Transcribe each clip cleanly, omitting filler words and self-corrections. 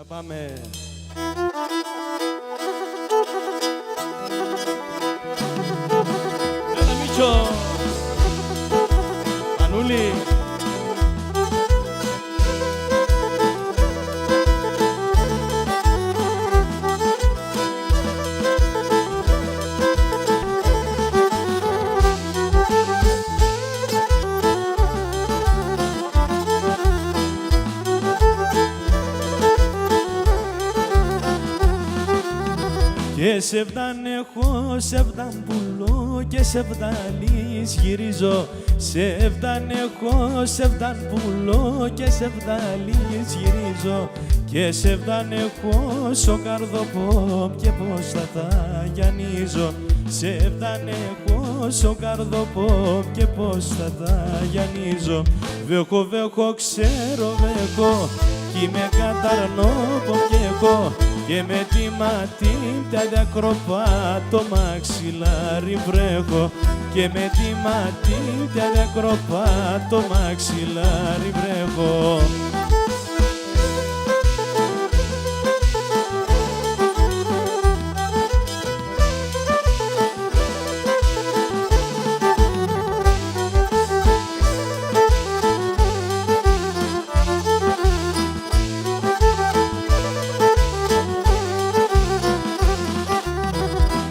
Πάμε. Έλα Μίτσο. Μανούλη. Και σε βδαν έχω, σε βδαν πουλώ και σε βδαλείς γυρίζω. Σε βδαν έχω, σε βδαν πουλώ και σε βδαλείς γυρίζω. Και σε βδαν έχω, σο καρδοπό και πώς θα τα γιανίζω. Σε βδαν έχω, σο καρδοπό και πώς θα τα γιανίζω. Βέχω, βέχω, ξέρω βέχω κι με καταρνώ και εγώ. Και με τη ματίντα διακροπά το μαξιλάρι βρέχω. Και με τη ματίντα διακροπά το μαξιλάρι βρέχω.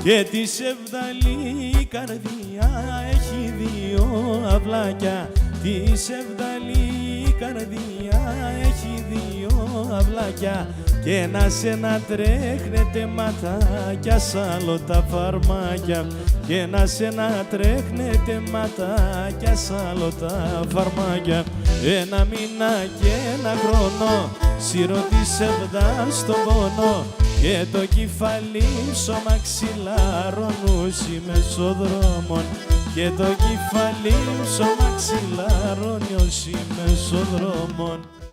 Και τη σεβδαλή καρδιά έχει δύο αυλάκια. Τη σεβδαλή καρδιά έχει δύο αυλάκια. Και ένα σε ένα τρέχνετε ματάκια σ' άλλο τα φαρμάκια. Και ένα σε ένα τρέχνετε ματάκια σ' άλλο τα φαρμάκια. Ένα μήνα και ένα χρόνο σύρω τη σεβδά στον πόνο. Και το κεφάλι στο μαξιλάρο νούσι μεσοδρόμων. Και το κεφάλι στο μαξιλάρο νιώσει μεσοδρόμων.